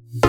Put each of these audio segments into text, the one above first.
Well,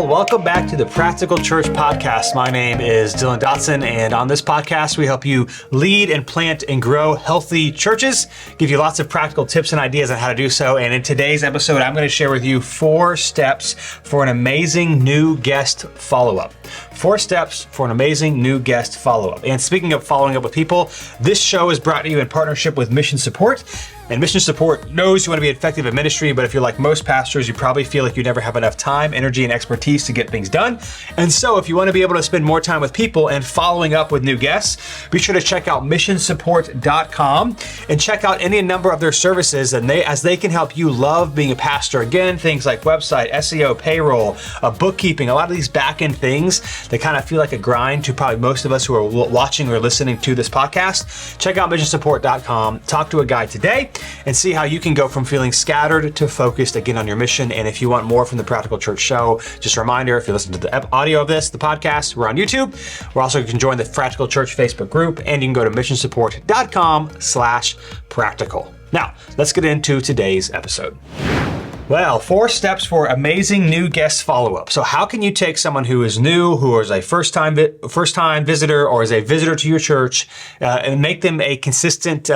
welcome back to the Practical Church Podcast. My name is Dylan Dotson, and on this podcast, we help you lead and plant and grow healthy churches, give you lots of practical tips and ideas on how to do so. And in today's episode, I'm going to share with you 4 steps for an amazing new guest follow-up. 4 steps for an amazing new guest follow-up. And speaking of following up with people, this show is brought to you in partnership with Mission Support. And Mission Support knows you want to be effective in ministry, but if you're like most pastors, you probably feel like you never have enough time, energy, and expertise to get things done. And so if you want to be able to spend more time with people and following up with new guests, be sure to check out missionsupport.com and check out any number of their services, and as they can help you love being a pastor. Again, things like website, SEO, payroll, bookkeeping, a lot of these back-end things that kind of feel like a grind to probably most of us who are watching or listening to this podcast. Check out missionsupport.com, talk to a guy today, and see how you can go from feeling scattered to focused again on your mission. And if you want more from the Practical Church Show, just a reminder, if you listen to the audio of this, the podcast, we're on YouTube. We're also, you can join the Practical Church Facebook group, and you can go to missionsupport.com/practical. Now, let's get into today's episode. Well, 4 steps for amazing new guest follow-up. So how can you take someone who is new, who is a first-time visitor, or is a visitor to your church, and make them a consistent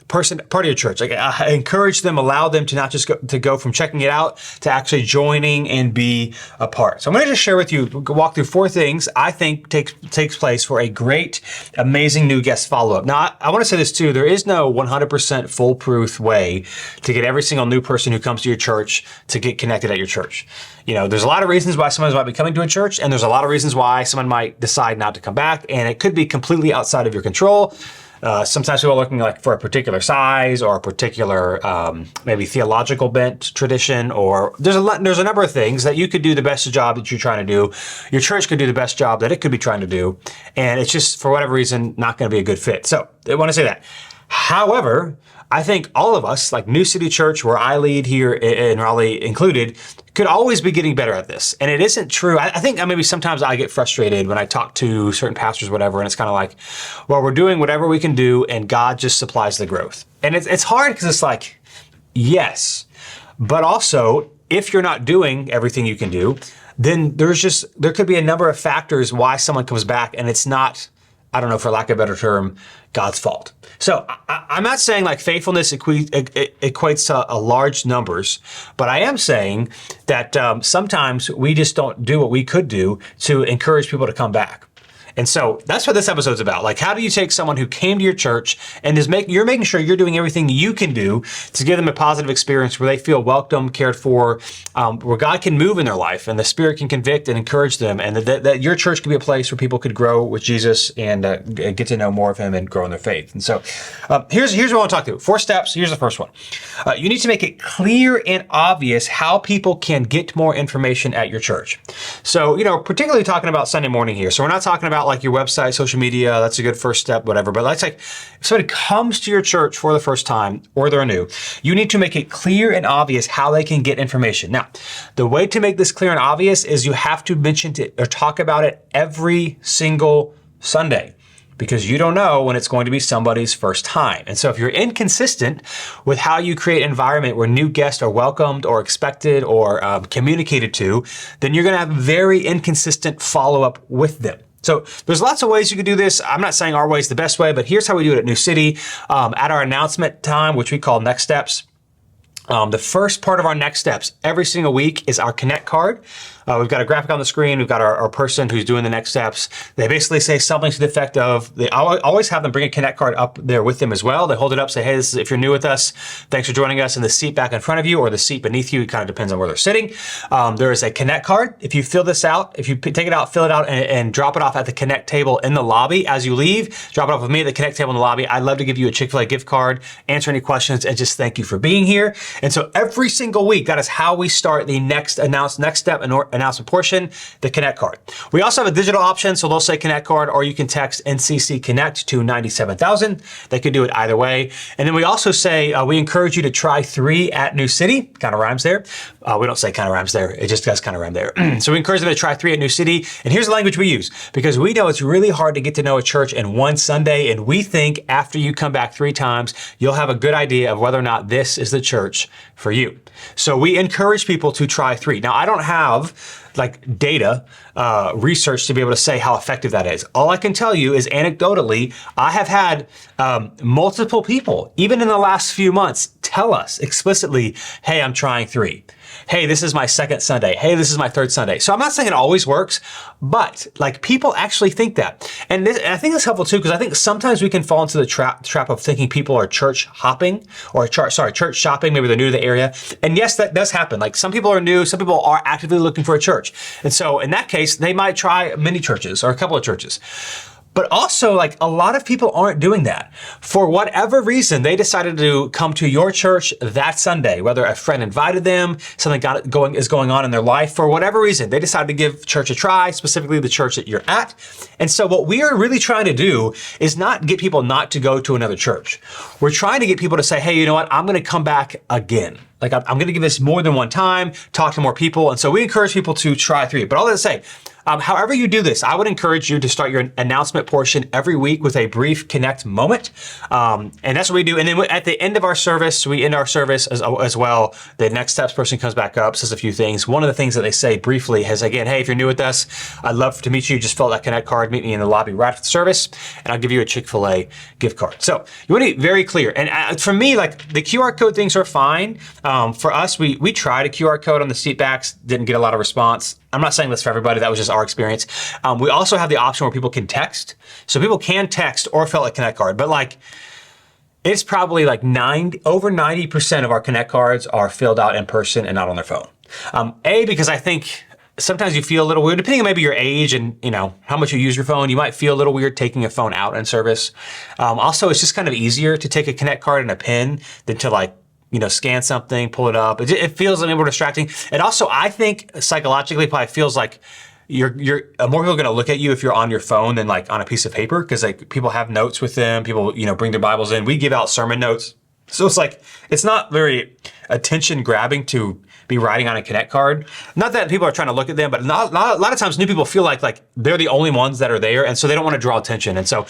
part of your church? Like, encourage them, allow them to not just go from checking it out to actually joining and be a part. So I'm going to just share with you, walk through 4 things I think takes place for a great, amazing new guest follow-up. Now, I want to say this too. There is no 100% foolproof way to get every single new person who comes to your church to get connected at your church. You know, there's a lot of reasons why someone might be coming to a church, and there's a lot of reasons why someone might decide not to come back, and it could be completely outside of your control. Sometimes people are looking like for a particular size or a particular maybe theological bent tradition, or there's a number of things that you could do the best job that you're trying to do. Your church could do the best job that it could be trying to do, and it's just for whatever reason not going to be a good fit. So I want to say that. However, I think all of us, like New City Church, where I lead here in Raleigh included, could always be getting better at this. And it isn't true. I think maybe sometimes I get frustrated when I talk to certain pastors, whatever, and it's kind of like, well, we're doing whatever we can do and God just supplies the growth. And it's hard because it's like, yes, but also if you're not doing everything you can do, then there could be a number of factors why someone comes back, and it's not, I don't know, for lack of a better term, God's fault. So I'm not saying like faithfulness equates to large numbers, but I am saying that sometimes we just don't do what we could do to encourage people to come back. And so that's what this episode's about. Like, how do you take someone who came to your church and you're making sure you're doing everything you can do to give them a positive experience where they feel welcome, cared for, where God can move in their life and the Spirit can convict and encourage them, and that your church could be a place where people could grow with Jesus and get to know more of Him and grow in their faith. And so here's what I want to talk through. 4 steps. Here's the first one. You need to make it clear and obvious how people can get more information at your church. So, particularly talking about Sunday morning here. So we're not talking about like your website, social media, that's a good first step, whatever. But that's like, if somebody comes to your church for the first time or they're new, you need to make it clear and obvious how they can get information. Now, the way to make this clear and obvious is you have to mention it or talk about it every single Sunday, because you don't know when it's going to be somebody's first time. And so if you're inconsistent with how you create an environment where new guests are welcomed or expected or communicated to, then you're going to have very inconsistent follow-up with them. So there's lots of ways you could do this. I'm not saying our way is the best way, but here's how we do it at New City. At our announcement time, which we call Next Steps, the first part of our Next Steps every single week is our Connect card. We've got a graphic on the screen. We've got our person who's doing the next steps. They basically say something to the effect of, they always have them bring a Connect card up there with them as well. They hold it up, say, hey, this is, if you're new with us, thanks for joining us in the seat back in front of you or the seat beneath you. It kind of depends on where they're sitting. There is a Connect card. If you fill this out, if you take it out, fill it out and drop it off at the Connect table in the lobby as you leave, drop it off with me at the Connect table in the lobby. I'd love to give you a Chick-fil-A gift card, answer any questions, and just thank you for being here. And so every single week, that is how we start the next step announcement portion, the Connect card. We also have a digital option, so they'll say Connect card, or you can text NCC Connect to 97,000. They could do it either way. And then we also say, we encourage you to try 3 at New City. Kind of rhymes there. We don't say kind of rhymes there. It just does kind of rhyme there. So we encourage them to try 3 at New City. And here's the language we use, because we know it's really hard to get to know a church in one Sunday. And we think after you come back 3 times, you'll have a good idea of whether or not this is the church for you. So we encourage people to try 3. Now, I don't have like data, research to be able to say how effective that is. All I can tell you is anecdotally, I have had multiple people, even in the last few months, tell us explicitly, hey, I'm trying 3. Hey, this is my second Sunday. Hey, this is my third Sunday. So I'm not saying it always works, but like people actually think that. And I think it's helpful too, because I think sometimes we can fall into the trap of thinking people are church hopping or church shopping. Maybe they're new to the area. And yes, that does happen. Like some people are new, some people are actively looking for a church. And so in that case, they might try many churches or a couple of churches. But also, like a lot of people aren't doing that. For whatever reason, they decided to come to your church that Sunday, whether a friend invited them, something is going on in their life. For whatever reason, they decided to give church a try, specifically the church that you're at. And so what we are really trying to do is not get people not to go to another church. We're trying to get people to say, hey, you know what? I'm going to come back again. Like I'm going to give this more than one time, talk to more people. And so we encourage people to try 3. But all that to say, however you do this, I would encourage you to start your announcement portion every week with a brief Connect moment. And that's what we do. And then at the end of our service, we end our service as well. The next steps person comes back up, says a few things. One of the things that they say briefly is, again, hey, if you're new with us, I'd love to meet you. Just fill out that Connect card, meet me in the lobby right after the service, and I'll give you a Chick-fil-A gift card. So you want to be very clear. And for me, like the QR code things are fine. For us, we tried a QR code on the seat backs, didn't get a lot of response. I'm not saying this for everybody. That was just our experience. We also have the option where people can text. So people can text or fill out a Connect card, but like it's probably like over 90% of our Connect cards are filled out in person and not on their phone. Because I think sometimes you feel a little weird, depending on maybe your age and how much you use your phone, you might feel a little weird taking a phone out in service. Also, it's just kind of easier to take a Connect card and a pen than to scan something, pull it up. It feels a little more distracting. And also, I think psychologically, probably feels like you're more people are going to look at you if you're on your phone than like on a piece of paper, because like people have notes with them. People, bring their Bibles in. We give out sermon notes. So it's not very attention grabbing to be writing on a Connect card. Not that people are trying to look at them, but a lot of times new people feel like they're the only ones that are there. And so they don't want to draw attention. And so,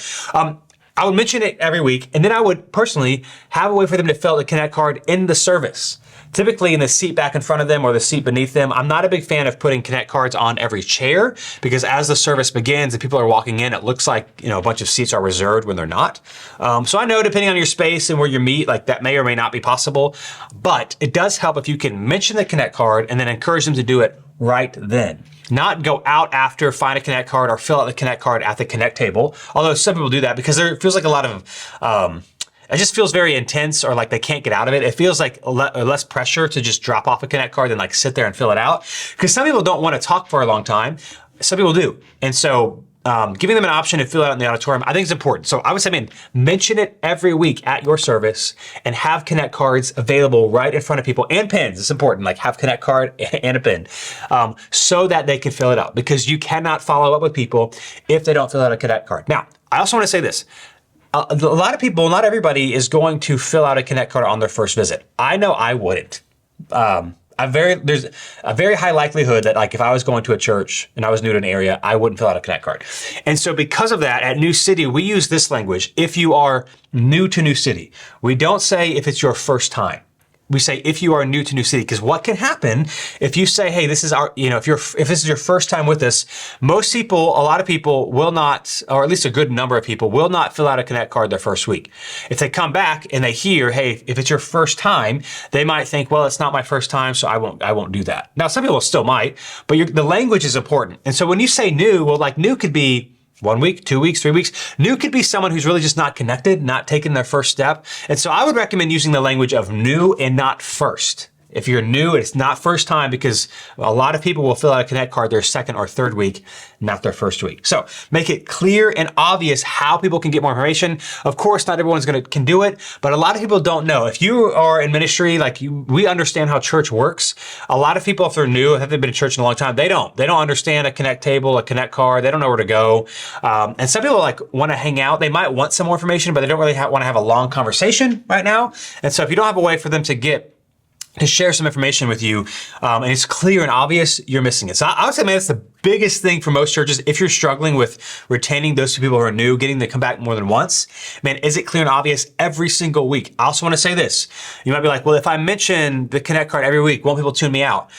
I would mention it every week, and then I would personally have a way for them to fill out the Connect card in the service. Typically in the seat back in front of them or the seat beneath them. I'm not a big fan of putting Connect cards on every chair, because as the service begins and people are walking in, it looks like a bunch of seats are reserved when they're not. So I know depending on your space and where you meet, like that may or may not be possible, but it does help if you can mention the Connect card and then encourage them to do it right then. Not go out after, find a Connect card, or fill out the Connect card at the Connect table. Although some people do that because there feels like a lot of, it just feels very intense, or like they can't get out of it. It feels like less pressure to just drop off a Connect card than like sit there and fill it out. Because some people don't want to talk for a long time. Some people do. And so giving them an option to fill out in the auditorium, I think is important. So I would say, mention it every week at your service and have Connect cards available right in front of people, and pens. It's important, like have Connect card and a pen, so that they can fill it out, because you cannot follow up with people if they don't fill out a Connect card. Now, I also want to say this. A lot of people, not everybody is going to fill out a Connect card on their first visit. I know I wouldn't. There's a very high likelihood that like if I was going to a church and I was new to an area, I wouldn't fill out a Connect card. And so because of that, at New City, we use this language. If you are new to New City, we don't say if it's your first time. We say if you are new to New City, because what can happen if you say, hey, this is our, if this is your first time with us, a lot of people will not, or at least a good number of people will not fill out a Connect card their first week. If they come back and they hear, hey, if it's your first time, they might think, well, it's not my first time, so I won't do that. Now, some people still might, but the language is important. And so when you say new, well, like new could be 1 week, 2 weeks, 3 weeks. New could be someone who's really just not connected, not taking their first step. And so I would recommend using the language of new and not first If you're new, it's not first time, because a lot of people will fill out a Connect card their second or third week, not their first week. So make it clear and obvious how people can get more information. Of course, not everyone's can do it, but a lot of people don't know. If you are in ministry, we understand how church works. A lot of people, if they're new, haven't been to church in a long time, they don't understand a Connect table, a Connect card. They don't know where to go. And some people want to hang out. They might want some more information, but they don't really want to have a long conversation right now. And so if you don't have a way for them to share some information with you, and it's clear and obvious, you're missing it. So I would say, man, it's the biggest thing for most churches. If you're struggling with retaining those people who are new, getting them to come back more than once, man, is it clear and obvious every single week? I also want to say this. You might be like, well, if I mention the Connect card every week, won't people tune me out?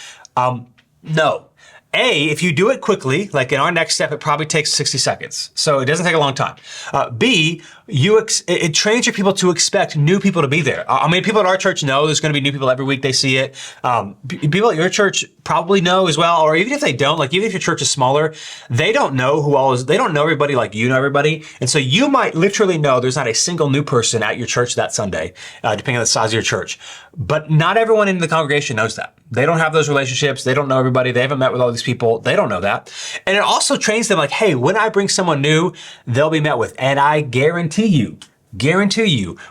No. A, if you do it quickly, like in our next step, it probably takes 60 seconds. So it doesn't take a long time. B, it trains your people to expect new people to be there. I mean, people at our church know there's going to be new people every week. They see it. People at your church probably know as well, or even if they don't, even if your church is smaller, they don't know they don't know everybody like you know everybody. And so you might literally know there's not a single new person at your church that Sunday, depending on the size of your church. But not everyone in the congregation knows that. They don't have those relationships. They don't know everybody. They haven't met with all these people. They don't know that. And it also trains them hey, when I bring someone new, they'll be met with. And I guarantee you,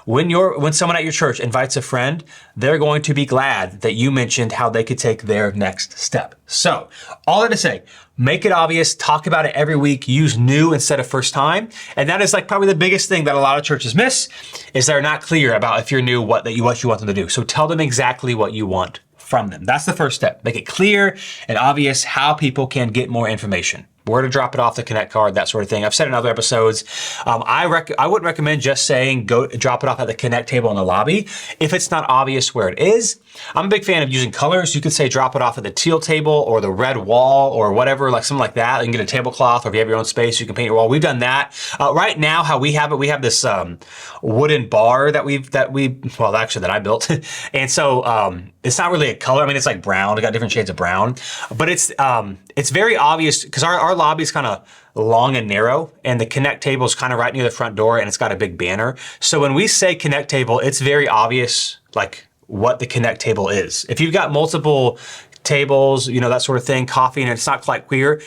when someone at your church invites a friend, they're going to be glad that you mentioned how they could take their next step. So all that to say, make it obvious, talk about it every week, use new instead of first time. And that is probably the biggest thing that a lot of churches miss, is they're not clear about, if you're new, what you want them to do. So tell them exactly what you want from them. That's the first step. Make it clear and obvious how people can get more information. Where to drop it off the Connect card, that sort of thing. I've said in other episodes, I wouldn't recommend just saying go drop it off at the Connect table in the lobby if it's not obvious where it is. I'm a big fan of using colors. You could say drop it off at the teal table or the red wall or whatever, something like that. You can get a tablecloth, or if you have your own space, you can paint your wall. We've done that. Right now, how we have it, we have this wooden bar that I built. And so it's not really a color. I mean, it's like brown. It got different shades of brown, but it's very obvious because our lobby is kind of long and narrow, and the Connect table is kind of right near the front door, and it's got a big banner. So when we say Connect table, it's very obvious what the Connect table is. If you've got multiple tables, that sort of thing, coffee, and it's not quite clear,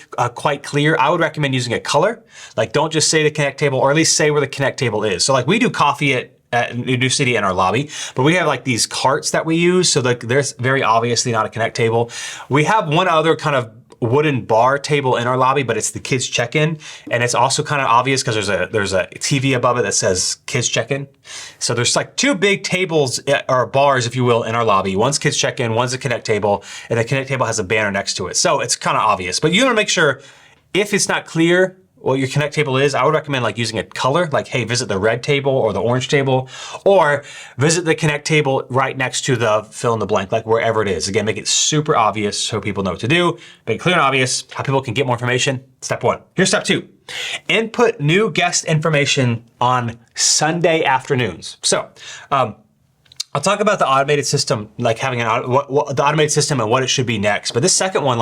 I would recommend using a color. Don't just say the Connect table, or at least say where the Connect table is. So we do coffee at New City in our lobby, but we have these carts that we use. So there's very obviously not a Connect table. We have one other kind of wooden bar table in our lobby, but it's the kids check-in, and it's also kind of obvious because there's a TV above it that says kids check-in. So there's two big tables or bars, if you will, in our lobby. One's kids check-in, one's a Connect table, and the Connect table has a banner next to it. So it's kind of obvious, but you want to make sure, if it's not clear what your Connect table is, I would recommend using a color, hey, visit the red table or the orange table, or visit the Connect table right next to the fill in the blank, wherever it is. Again, make it super obvious so people know what to do. Make it clear and obvious how people can get more information. Step 1. Here's step 2. Input new guest information on Sunday afternoons. So, I'll talk about the automated system, having the automated system and what it should be next. But this second one,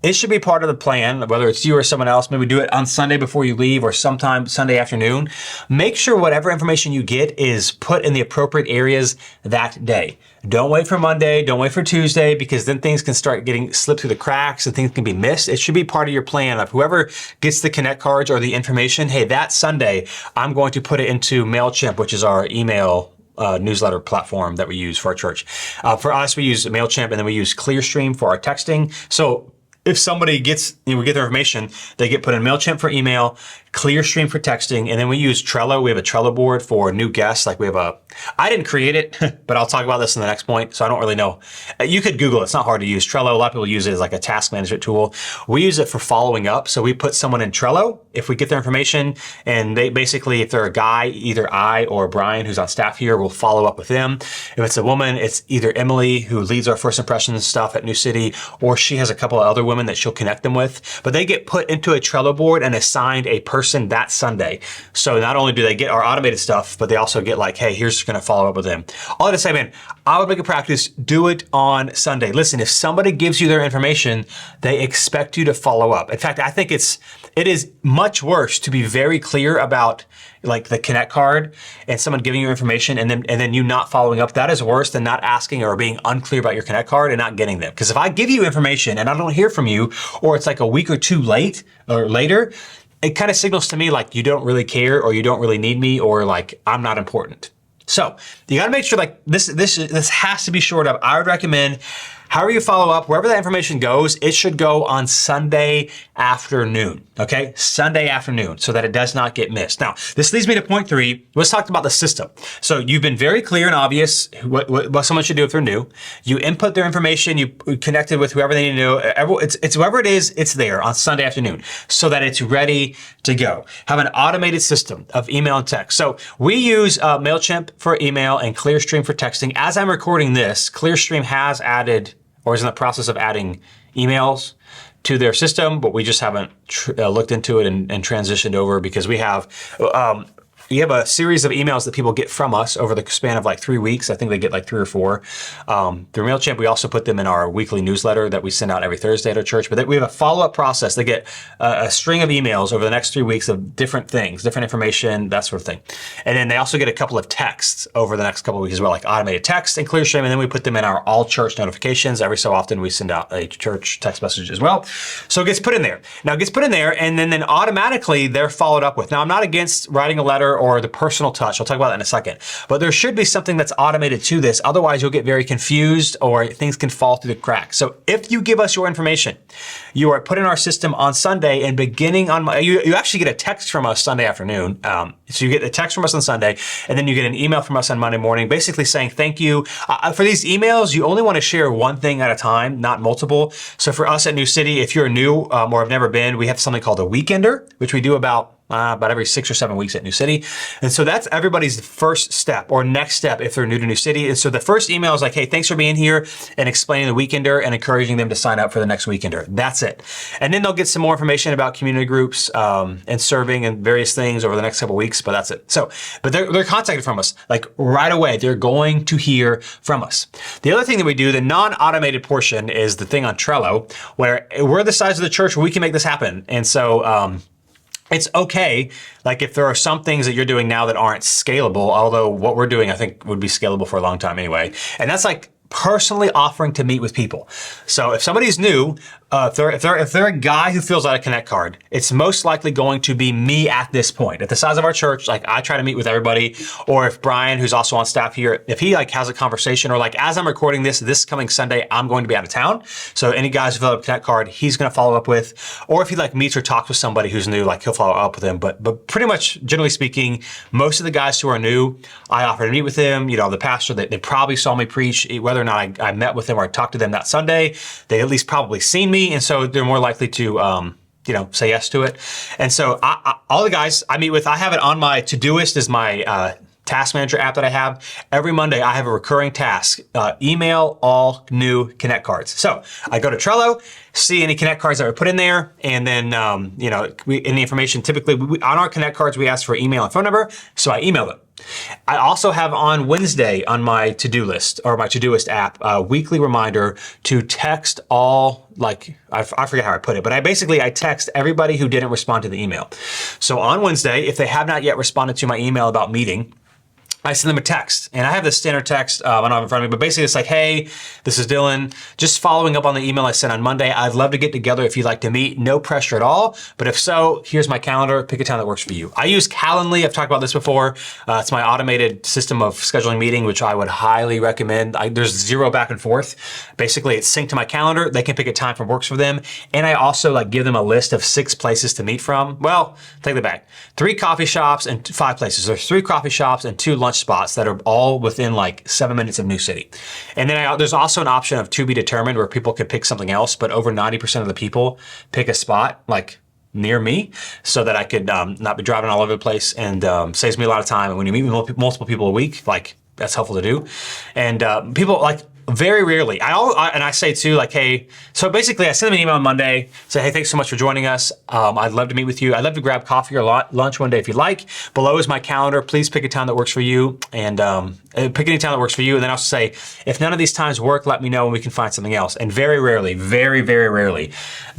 it should be part of the plan, whether it's you or someone else. Maybe do it on Sunday before you leave, or sometime Sunday afternoon. Make sure whatever information you get is put in the appropriate areas that day. Don't wait for Monday, don't wait for Tuesday, because then things can start getting slipped through the cracks and things can be missed. It should be part of your plan of whoever gets the Connect cards or the information. Hey, that Sunday, I'm going to put it into MailChimp, which is our email newsletter platform that we use for our church. For us, we use MailChimp, and then we use ClearStream for our texting. So if somebody we get their information, they get put in MailChimp for email, ClearStream for texting, and then we use Trello. We have a Trello board for new guests. I didn't create it, but I'll talk about this in the next point, so I don't really know. You could Google it. It's not hard to use. Trello, a lot of people use it as a task management tool. We use it for following up. So we put someone in Trello if we get their information, and they basically, if they're a guy, either I or Brian, who's on staff here, will follow up with them. If it's a woman, it's either Emily, who leads our first impressions stuff at New City, or she has a couple of other women that she'll connect them with. But they get put into a Trello board and assigned a person that Sunday. So not only do they get our automated stuff, but they also get hey, here's going to follow up with them. All to say, man, I would make a practice, do it on Sunday. Listen, if somebody gives you their information, they expect you to follow up. In fact, I think it's It is much worse to be very clear about like the Connect card and someone giving you information and then you not following up. That is worse than not asking or being unclear about your Connect card and not getting them. Because if I give you information and I don't hear from you, or it's like a week or two late or later, it kind of signals to me like you don't really care, or you don't really need me, or like I'm not important. So you got to make sure like this has to be shored up. I would recommend, however you follow up, wherever that information goes, it should go on Sunday afternoon, okay? Sunday afternoon, so that it does not get missed. Now, this leads me to point 3. Let's talk about the system. So you've been very clear and obvious what someone should do if they're new. You input their information, you connected with whoever they need to know. It's whoever it is, it's there on Sunday afternoon so that it's ready to go. Have an automated system of email and text. So we use MailChimp for email and Clearstream for texting. As I'm recording this, Clearstream has added or is in the process of adding emails to their system, but we just haven't looked into it and transitioned over because we have a series of emails that people get from us over the span of like 3 weeks. I think they get like 3 or 4. Through MailChimp, we also put them in our weekly newsletter that we send out every Thursday at our church. But we have a follow-up process. They get a string of emails over the next 3 weeks of different things, different information, that sort of thing. And then they also get a couple of texts over the next couple of weeks as well, like automated text and Clearstream. And then we put them in our all church notifications. Every so often we send out a church text message as well. So it gets put in there. Now it gets put in there and then automatically they're followed up with. Now I'm not against writing a letter or the personal touch. I'll talk about that in a second. But there should be something that's automated to this. Otherwise, you'll get very confused or things can fall through the cracks. So if you give us your information, you are put in our system on Sunday and beginning on, you actually get a text from us Sunday afternoon. So you get a text from us on Sunday and then you get an email from us on Monday morning, basically saying thank you. For these emails, you only want to share one thing at a time, not multiple. So for us at New City, if you're new or have never been, we have something called a weekender, which we do about every 6 or 7 weeks at New City. And so that's everybody's first step or next step if they're new to New City. And so the first email is like, hey, thanks for being here, and explaining the weekender and encouraging them to sign up for the next weekender. That's it. And then they'll get some more information about community groups and serving and various things over the next couple of weeks, but that's it. So, but they're contacted from us like right away. They're going to hear from us. The other thing that we do, the non-automated portion, is the thing on Trello, where we're the size of the church where we can make this happen. And so, it's okay, like if there are some things that you're doing now that aren't scalable, although what we're doing I think would be scalable for a long time anyway. And that's like personally offering to meet with people. So if somebody's new, if they're a guy who fills out a Connect card, it's most likely going to be me at this point. At the size of our church, like I try to meet with everybody. Or if Brian, who's also on staff here, if he like has a conversation, or like as I'm recording this coming Sunday, I'm going to be out of town. So any guys who fill out a Connect card, he's going to follow up with. Or if he like meets or talks with somebody who's new, like he'll follow up with them. But pretty much generally speaking, most of the guys who are new, I offer to meet with them. You know, the pastor, they probably saw me preach, whether or not I met with them or I talked to them that Sunday, they at least probably seen me. And so they're more likely to, say yes to it. And so all the guys I meet with, I have it on my Todoist is my task manager app that I have. Every Monday, I have a recurring task, email all new Connect cards. So I go to Trello, see any Connect cards that are put in there. And then, in the information, typically on our Connect cards, we ask for email and phone number. So I email them. I also have on Wednesday on my to-do list or my Todoist app, a weekly reminder to text all, like, I forget how I put it, but I text everybody who didn't respond to the email. So on Wednesday, if they have not yet responded to my email about meeting, I send them a text, and I have the standard text, I don't have it in front of me, but basically it's like, hey, this is Dylan, just following up on the email I sent on Monday. I'd love to get together if you'd like to meet. No pressure at all, but if so, here's my calendar. Pick a time that works for you. I use Calendly. I've talked about this before. It's my automated system of scheduling meeting, which I would highly recommend. There's zero back and forth. Basically, it's synced to my calendar. They can pick a time that works for them, and I also give them a list of 6 places to meet from. Well, take that back. 3 coffee shops and 5 places. There's 3 coffee shops and 2 lunch spots that are all within like 7 minutes of New City. And then there's also an option of to be determined where people could pick something else, but over 90% of the people pick a spot like near me so that I could not be driving all over the place, and saves me a lot of time. And when you meet with multiple people a week, like that's helpful to do. And people like, very rarely. And I say too, like, hey, so basically I send them an email on Monday, say, hey, thanks so much for joining us. I'd love to meet with you. I'd love to grab coffee or lunch one day if you'd like. Below is my calendar. Please pick a time that works for you, and pick any time that works for you. And then I'll say, if none of these times work, let me know and we can find something else. And very rarely, very, very rarely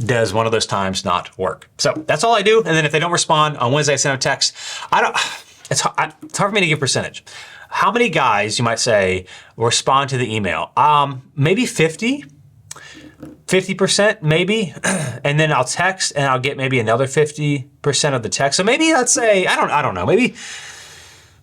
does one of those times not work. So that's all I do. And then if they don't respond on Wednesday, I send a text. It's hard for me to give percentage. How many guys, you might say, respond to the email? Maybe 50%, maybe. And then I'll text and I'll get maybe another 50% of the text. So maybe let's say, I don't know, maybe,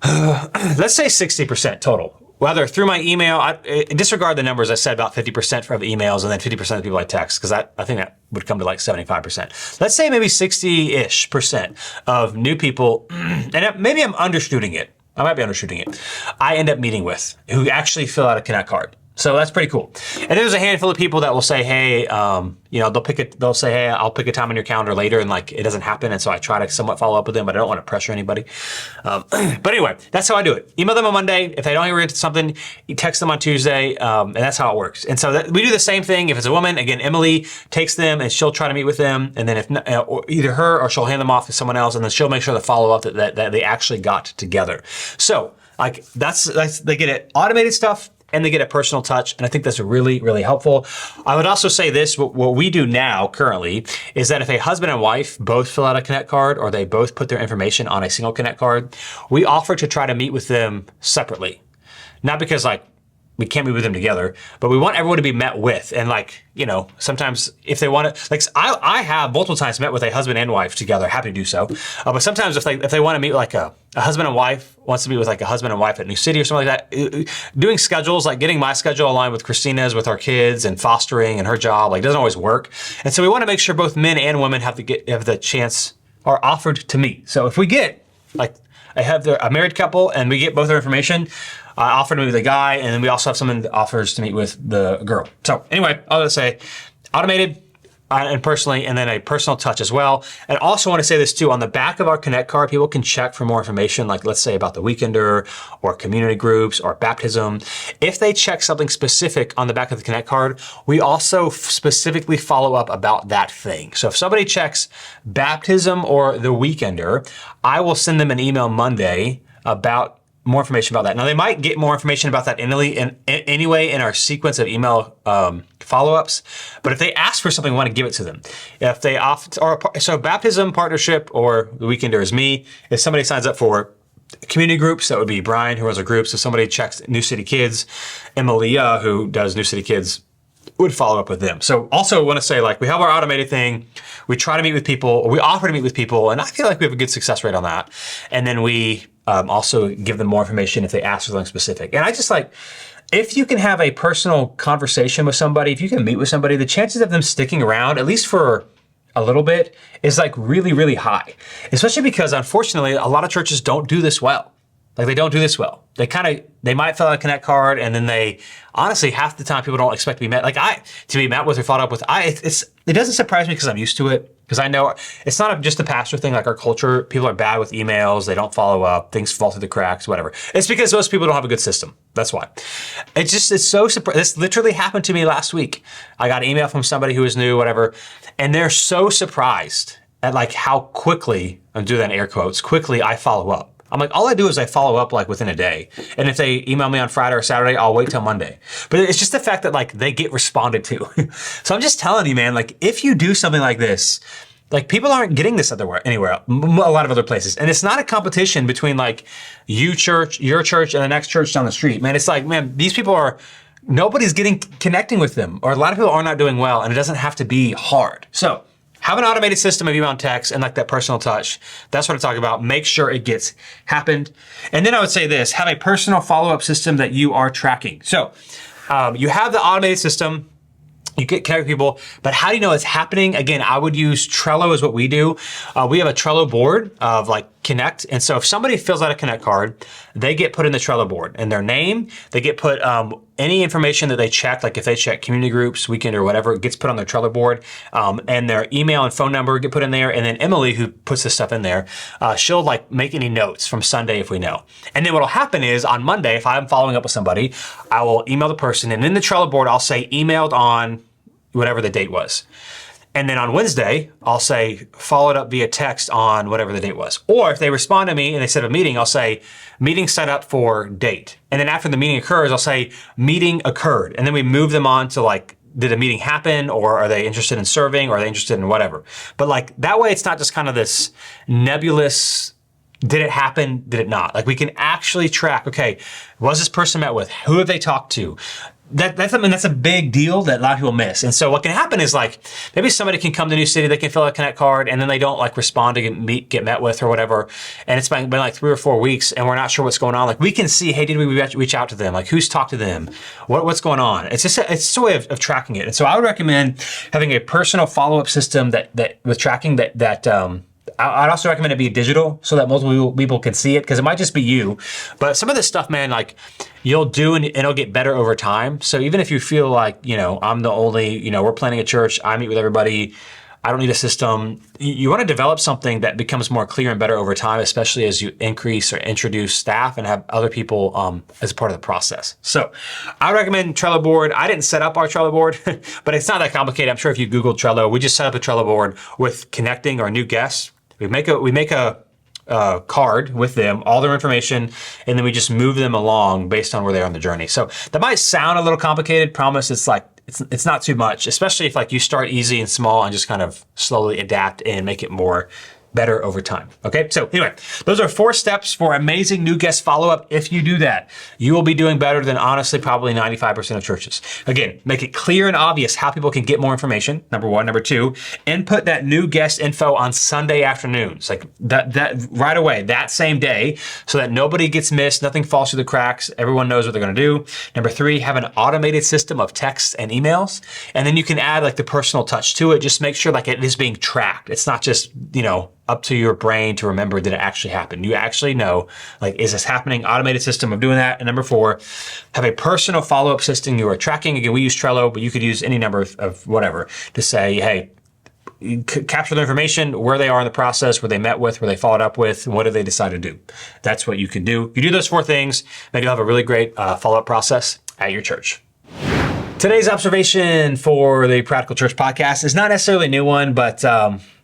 let's say 60% total. Whether through my email, disregard the numbers I said, about 50% of emails and then 50% of the people I text, because I think that would come to like 75%. Let's say maybe 60-ish% of new people, and maybe I'm undershooting it. I might be undershooting it. I end up meeting with who actually fill out a Connect card. So that's pretty cool. And there's a handful of people that will say, hey, they'll say, hey, I'll pick a time on your calendar later, and like it doesn't happen. And so I try to somewhat follow up with them, but I don't want to pressure anybody. But anyway, that's how I do it. Email them on Monday. If they don't hear something, you text them on Tuesday, and that's how it works. And so we do the same thing. If it's a woman, again, Emily takes them and she'll try to meet with them. And then if either her or she'll hand them off to someone else, and then she'll make sure to follow up that they actually got together. So like that's they get it automated stuff, and they get a personal touch. And I think that's really, really helpful. I would also say this, what we do now currently is that if a husband and wife both fill out a Connect card, or they both put their information on a single Connect card, we offer to try to meet with them separately. Not because like we can't meet with them together, but we want everyone to be met with. And like, sometimes if they want to, like I have multiple times met with a husband and wife together, happy to do so. But sometimes if they want to meet like a husband and wife wants to meet with like a husband and wife at New City or something like that, doing schedules, like getting my schedule aligned with Christina's, with our kids and fostering and her job, like doesn't always work. And so we want to make sure both men and women have the chance or offered to meet. So if we get like, I have a married couple and we get both their information, I offer to meet with the guy, and then we also have someone that offers to meet with the girl. So anyway, I'll just say automated and personally, and then a personal touch as well. And also want to say this too, on the back of our Connect card, people can check for more information, like let's say about the Weekender or community groups or baptism. If they check something specific on the back of the Connect card, we also specifically follow up about that thing. So if somebody checks baptism or the Weekender, I will send them an email Monday about more information about that. Now they might get more information about that anyway in our sequence of email follow-ups, but if they ask for something, we want to give it to them. If they so baptism, partnership, or the Weekender is me. If somebody signs up for community groups, that would be Brian, who runs a group. So somebody checks New City Kids, Emilia, who does New City Kids, would follow up with them. So also want to say, like, we have our automated thing. We try to meet with people, or we offer to meet with people, and I feel like we have a good success rate on that. And then we also give them more information if they ask for something specific. And I just like, if you can have a personal conversation with somebody, if you can meet with somebody, the chances of them sticking around, at least for a little bit, is like really, really high. Especially because unfortunately, a lot of churches don't do this well. Like they don't do this well. They might fill out a Connect card, and then they, honestly, half the time people don't expect to be met. Like to be met with or followed up with. It doesn't surprise me because I'm used to it. Because I know it's not just a pastor thing, like our culture, people are bad with emails, they don't follow up, things fall through the cracks, whatever. It's because most people don't have a good system. That's why. It's so surprising. This literally happened to me last week. I got an email from somebody who was new, whatever, and they're so surprised at like how quickly, I'm doing that in air quotes, quickly I follow up. I'm like, all I do is I follow up like within a day. And if they email me on Friday or Saturday, I'll wait till Monday. But it's just the fact that like they get responded to. So I'm just telling you, man, like if you do something like this, like people aren't getting this anywhere, a lot of other places. And it's not a competition between like your church, and the next church down the street. Man, it's like, man, these people nobody's connecting with them, or a lot of people are not doing well, and it doesn't have to be hard. So have an automated system of email and text and like that personal touch. That's what I'm talking about. Make sure it gets happened. And then I would say this, have a personal follow-up system that you are tracking. So you have the automated system, you get connect with people, but how do you know it's happening? Again, I would use Trello is what we do. We have a Trello board of like Connect. And so if somebody fills out a Connect card, they get put in the Trello board, and their name, they get put any information that they check, like if they check community groups, weekend or whatever, it gets put on their Trello board, and their email and phone number get put in there. And then Emily, who puts this stuff in there, she'll like make any notes from Sunday if we know. And then what'll happen is on Monday, if I'm following up with somebody, I will email the person, and in the Trello board, I'll say emailed on whatever the date was. And then on Wednesday, I'll say followed up via text on whatever the date was. Or if they respond to me and they set a meeting, I'll say meeting set up for date. And then after the meeting occurs, I'll say meeting occurred. And then we move them on to like, did a meeting happen, or are they interested in serving, or are they interested in whatever? But like that way, it's not just kind of this nebulous, did it happen, did it not? Like we can actually track, okay, was this person met with? Who have they talked to? That's a big deal that a lot of people miss. And so what can happen is like, maybe somebody can come to a new city, they can fill out a Connect card, and then they don't like respond to get met with or whatever. And it's been like 3 or 4 weeks and we're not sure what's going on. Like we can see, hey, did we reach out to them? Like who's talked to them? What's going on? It's just a way of tracking it. And so I would recommend having a personal follow-up system that with tracking that I'd also recommend it be digital so that multiple people can see it, because it might just be you. But some of this stuff, man, like you'll do and it'll get better over time. So even if you feel like, I'm the only, we're planning a church, I meet with everybody, I don't need a system. You want to develop something that becomes more clear and better over time, especially as you increase or introduce staff and have other people as part of the process. So I recommend Trello board. I didn't set up our Trello board, but it's not that complicated. I'm sure if you Google Trello, we just set up a Trello board with connecting our new guests. We make a card with them, all their information, and then we just move them along based on where they are on the journey. So that might sound a little complicated. Promise, it's not too much, especially if like you start easy and small and just kind of slowly adapt and make it more better over time. Okay, so anyway, those are 4 steps for amazing new guest follow-up. If you do that, you will be doing better than honestly probably 95% of churches. Again, make it clear and obvious how people can get more information, number 1. Number 2, input that new guest info on Sunday afternoons, like that right away, that same day, so that nobody gets missed, nothing falls through the cracks, everyone knows what they're gonna do. Number 3, have an automated system of texts and emails, and then you can add like the personal touch to it. Just make sure like it is being tracked. It's not just, up to your brain to remember that it actually happened. You actually know, like, is this happening? Automated system of doing that. And number 4, have a personal follow-up system you are tracking. Again, we use Trello, but you could use any number of whatever to say, hey, capture the information, where they are in the process, where they met with, where they followed up with, and what did they decide to do. That's what you can do. You do those 4 things, then you'll have a really great follow-up process at your church. Today's observation for the Practical Church podcast is not necessarily a new one, but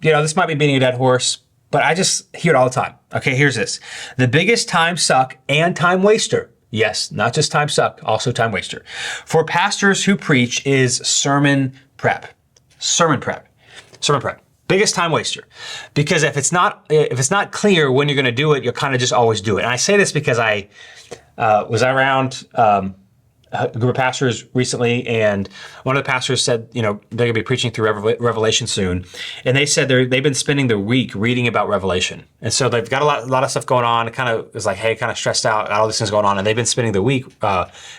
this might be beating a dead horse, but I just hear it all the time. Okay, here's this. The biggest time suck and time waster. Yes, not just time suck, also time waster. For pastors who preach is sermon prep. Sermon prep. Biggest time waster. Because if it's not clear when you're going to do it, you'll kind of just always do it. And I say this because I was around a group of pastors recently, and one of the pastors said, they're going to be preaching through Revelation soon. And they said they've been spending the week reading about Revelation. And so they've got a lot of stuff going on. It kind of is like, hey, kind of stressed out, got all these things going on. And they've been spending the week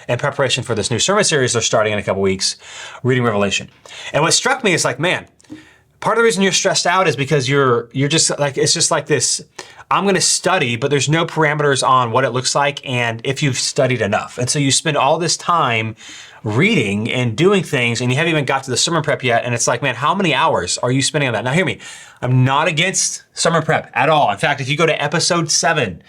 in preparation for this new sermon series they're starting in a couple weeks, reading Revelation. And what struck me is like, man, part of the reason you're stressed out is because you're just like, it's just like this, I'm going to study, but there's no parameters on what it looks like and if you've studied enough. And so you spend all this time reading and doing things and you haven't even got to the sermon prep yet. And it's like, man, how many hours are you spending on that? Now hear me, I'm not against sermon prep at all. In fact, if you go to episode 7,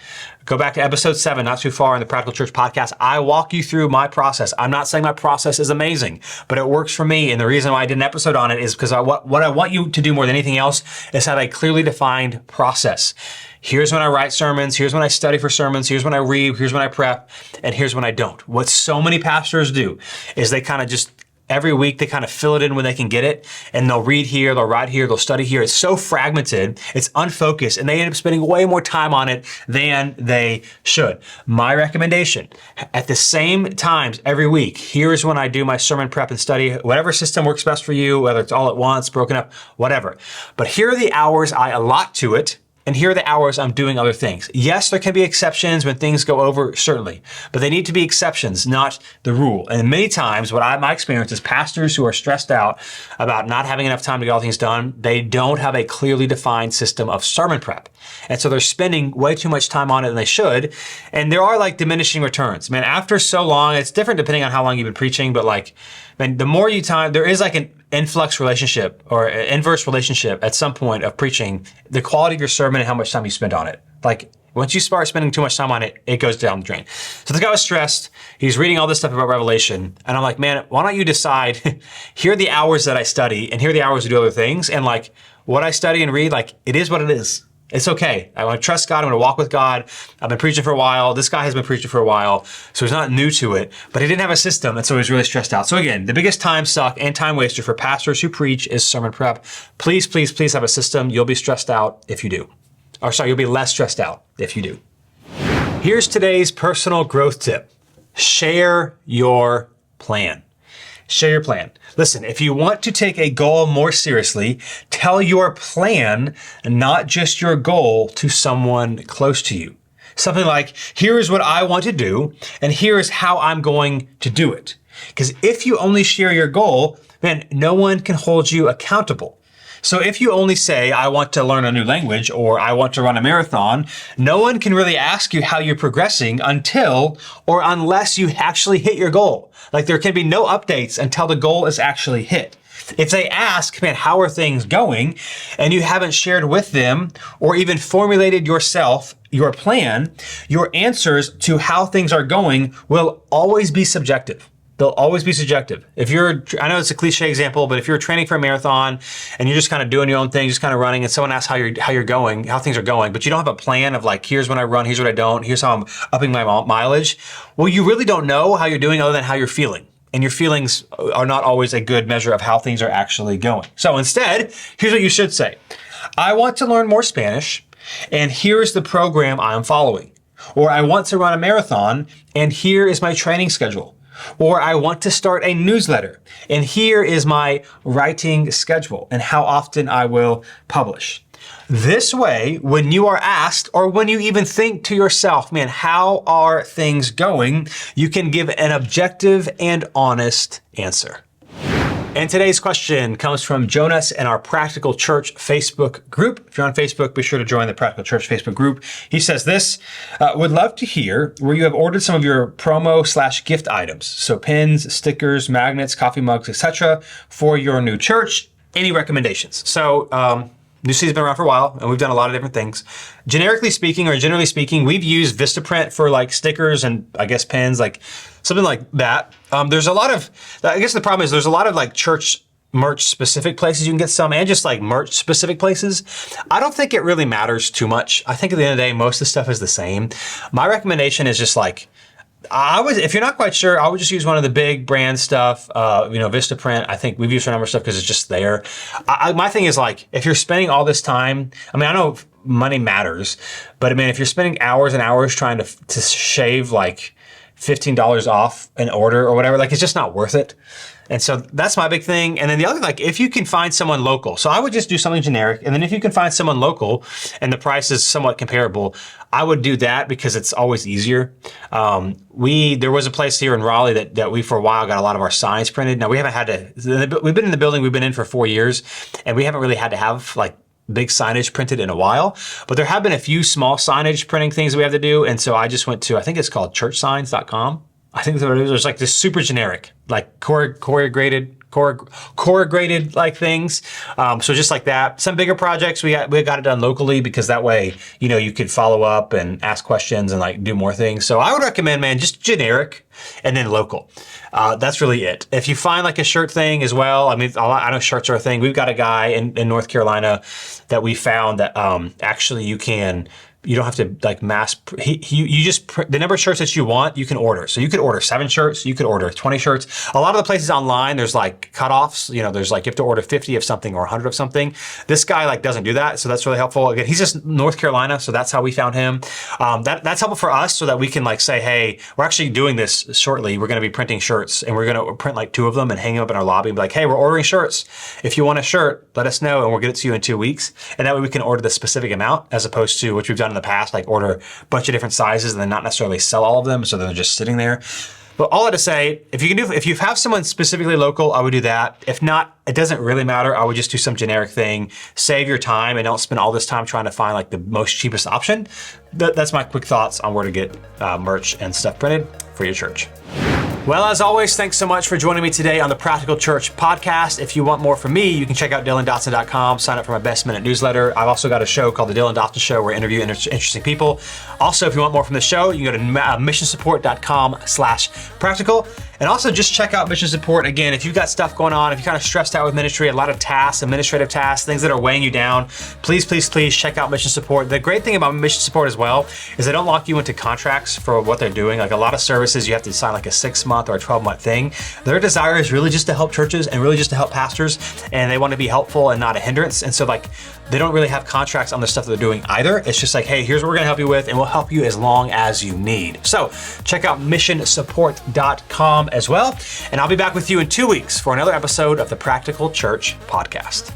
go back to episode 7, not too far in the Practical Church podcast, I walk you through my process. I'm not saying my process is amazing, but it works for me. And the reason why I did an episode on it is because what I want you to do more than anything else is have a clearly defined process. Here's when I write sermons, here's when I study for sermons, here's when I read, here's when I prep, and here's when I don't. What so many pastors do is they kind of just, every week they kind of fill it in when they can get it, and they'll read here, they'll write here, they'll study here. It's so fragmented, it's unfocused, and they end up spending way more time on it than they should. My recommendation, at the same times every week, here's when I do my sermon prep and study, whatever system works best for you, whether it's all at once, broken up, whatever. But here are the hours I allot to it, and here are the hours I'm doing other things. Yes, there can be exceptions when things go over, certainly, but they need to be exceptions, not the rule. And many times, my experience is pastors who are stressed out about not having enough time to get all things done, they don't have a clearly defined system of sermon prep. And so they're spending way too much time on it than they should. And there are like diminishing returns. Man, after so long, it's different depending on how long you've been preaching, but like, man, the more you time, there is like an influx relationship or an inverse relationship at some point of preaching, the quality of your sermon and how much time you spend on it. Like once you start spending too much time on it, it goes down the drain. So this guy was stressed. He's reading all this stuff about Revelation. And I'm like, man, why don't you decide, here are the hours that I study and here are the hours to do other things. And like what I study and read, like it is what it is. It's okay. I want to trust God. I'm going to walk with God. I've been preaching for a while. This guy has been preaching for a while. So he's not new to it, but he didn't have a system. And so he's really stressed out. So again, the biggest time suck and time waster for pastors who preach is sermon prep. Please, please, please have a system. You'll be stressed out if you do. Or sorry, you'll be less stressed out if you do. Here's today's personal growth tip. Share your plan. Share your plan. Listen, if you want to take a goal more seriously, tell your plan, not just your goal, to someone close to you. Something like, here is what I want to do, and here is how I'm going to do it. Because if you only share your goal, then no one can hold you accountable. So if you only say, I want to learn a new language or I want to run a marathon, no one can really ask you how you're progressing until or unless you actually hit your goal. Like there can be no updates until the goal is actually hit. If they ask, man, how are things going? And you haven't shared with them or even formulated yourself your plan, your answers to how things are going will always be subjective. They'll always be subjective. I know it's a cliche example, but if you're training for a marathon and you're just kind of doing your own thing, just kind of running, and someone asks how things are going, but you don't have a plan of like, here's when I run, here's what I don't, here's how I'm upping my mileage. Well, you really don't know how you're doing other than how you're feeling. And your feelings are not always a good measure of how things are actually going. So instead, here's what you should say. I want to learn more Spanish, and here's the program I'm following. Or I want to run a marathon, and here is my training schedule. Or I want to start a newsletter, and here is my writing schedule and how often I will publish. This way, when you are asked, or when you even think to yourself, man, how are things going? You can give an objective and honest answer. And today's question comes from Jonas in our Practical Church Facebook group. If you're on Facebook, be sure to join the Practical Church Facebook group. He says this, would love to hear where you have ordered some of your promo/gift items. So pins, stickers, magnets, coffee mugs, etc. for your new church. Any recommendations? So, New City's been around for a while, and we've done a lot of different things. Generally speaking, we've used Vistaprint for like stickers and I guess pins, like something like that. There's a lot of, I guess the problem is there's a lot of like church merch specific places you can get some, and just like merch specific places. I don't think it really matters too much. I think at the end of the day, most of the stuff is the same. My recommendation is just like, if you're not quite sure, I would just use one of the big brand stuff, Vistaprint. I think we've used a number of stuff because it's just there. My thing is like, if you're spending all this time, I mean, I know money matters, but I mean, if you're spending hours and hours trying to shave like $15 off an order or whatever, like it's just not worth it. And so that's my big thing. And then the other, like if you can find someone local, so I would just do something generic. And then if you can find someone local and the price is somewhat comparable, I would do that because it's always easier. There was a place here in Raleigh that we for a while got a lot of our signs printed. Now we haven't had to, we've been in the building we've been in for 4 years, and we haven't really had to have like big signage printed in a while, but there have been a few small signage printing things that we have to do. And so I just went to, I think it's called churchsigns.com. I think that's what it is. There's like this super generic, like corrugated like things. So just like that. Some bigger projects, we got it done locally because that way, you could follow up and ask questions and like do more things. So I would recommend, man, just generic and then local. That's really it. If you find like a shirt thing as well, I mean, I know shirts are a thing. We've got a guy in North Carolina that we found that actually you can you don't have to like you just the number of shirts that you want, you can order. So you could order 7 shirts, you could order 20 shirts. A lot of the places online, there's like cutoffs, there's like, you have to order 50 of something or 100 of something. This guy like doesn't do that. So that's really helpful. Again, he's just North Carolina. So that's how we found him. That's helpful for us so that we can like say, hey, we're actually doing this shortly. We're going to be printing shirts and we're going to print like 2 of them and hang them up in our lobby and be like, hey, we're ordering shirts. If you want a shirt, let us know and we'll get it to you in 2 weeks. And that way we can order the specific amount as opposed to which we've done in the past, like order a bunch of different sizes and then not necessarily sell all of them. So they're just sitting there. But all that to say, if you have someone specifically local, I would do that. If not, it doesn't really matter. I would just do some generic thing. Save your time and don't spend all this time trying to find like the most cheapest option. That's my quick thoughts on where to get merch and stuff printed for your church. Well, as always, thanks so much for joining me today on the Practical Church podcast. If you want more from me, you can check out DylanDotson.com, sign up for my Best Minute newsletter. I've also got a show called The Dylan Dotson Show where I interview interesting people. Also, if you want more from the show, you can go to missionsupport.com/practical. And also just check out Mission Support. Again, if you've got stuff going on, if you're kind of stressed out with ministry, a lot of tasks, administrative tasks, things that are weighing you down, please check out Mission Support. The great thing about Mission Support as well is they don't lock you into contracts for what they're doing. Like a lot of services, you have to sign like a 6-month or a 12-month thing. Their desire is really just to help churches and really just to help pastors, and they want to be helpful and not a hindrance. And so like, they don't really have contracts on the stuff that they're doing either. It's just like, hey, here's what we're gonna help you with, and we'll help you as long as you need. So check out missionsupport.com as well. And I'll be back with you in 2 weeks for another episode of the Practical Church podcast.